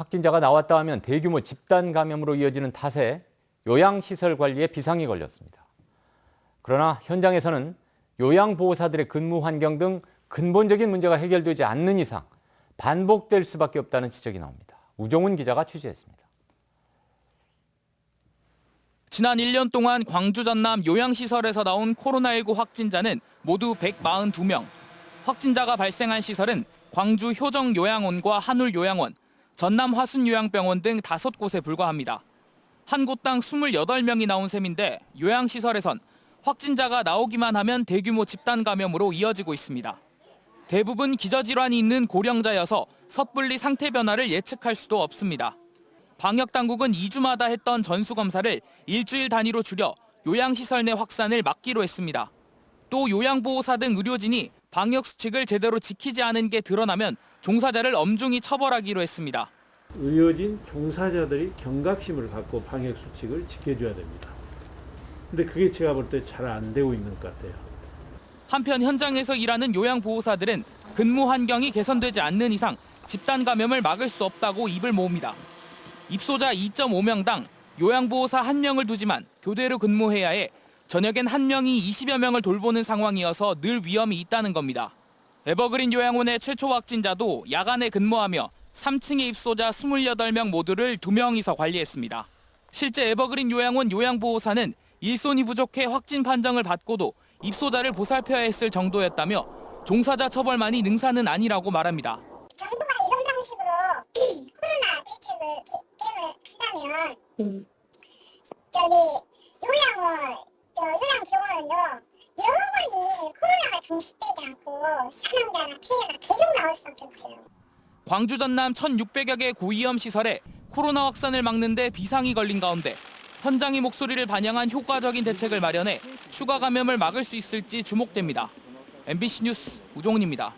확진자가 나왔다 하면 대규모 집단 감염으로 이어지는 탓에 요양시설 관리에 비상이 걸렸습니다. 그러나 현장에서는 요양보호사들의 근무 환경 등 근본적인 문제가 해결되지 않는 이상 반복될 수밖에 없다는 지적이 나옵니다. 우종훈 기자가 취재했습니다. 지난 1년 동안 광주 전남 요양시설에서 나온 코로나19 확진자는 모두 142명. 확진자가 발생한 시설은 광주 효정요양원과 한울요양원, 전남 화순요양병원 등 5곳에 불과합니다. 한 곳당 28명이 나온 셈인데 요양시설에선 확진자가 나오기만 하면 대규모 집단 감염으로 이어지고 있습니다. 대부분 기저질환이 있는 고령자여서 섣불리 상태 변화를 예측할 수도 없습니다. 방역당국은 2주마다 했던 전수검사를 일주일 단위로 줄여 요양시설 내 확산을 막기로 했습니다. 또 요양보호사 등 의료진이 방역수칙을 제대로 지키지 않은 게 드러나면 종사자를 엄중히 처벌하기로 했습니다. 의료진 종사자들이 경각심을 갖고 방역수칙을 지켜줘야 됩니다. 근데 그게 제가 볼 때 잘 안 되고 있는 것 같아요. 한편 현장에서 일하는 요양보호사들은 근무 환경이 개선되지 않는 이상 집단 감염을 막을 수 없다고 입을 모읍니다. 입소자 2.5명당 요양보호사 1명을 두지만 교대로 근무해야 해 저녁엔 1명이 20여 명을 돌보는 상황이어서 늘 위험이 있다는 겁니다. 에버그린 요양원의 최초 확진자도 야간에 근무하며 3층에 입소자 28명 모두를 2명이서 관리했습니다. 실제 에버그린 요양원 요양보호사는 일손이 부족해 확진 판정을 받고도 입소자를 보살펴야 했을 정도였다며 종사자 처벌만이 능사는 아니라고 말합니다. 정부가 이런 방식으로 코로나 대책을 게임을 한다면 요양병원은요 영원히 코로나가 종식되지 않고 사망자나 피해가 계속 나올 수밖에 없어요. 광주 전남 1,600여 개 고위험 시설에 코로나 확산을 막는 데 비상이 걸린 가운데 현장의 목소리를 반영한 효과적인 대책을 마련해 추가 감염을 막을 수 있을지 주목됩니다. MBC 뉴스 우종훈입니다.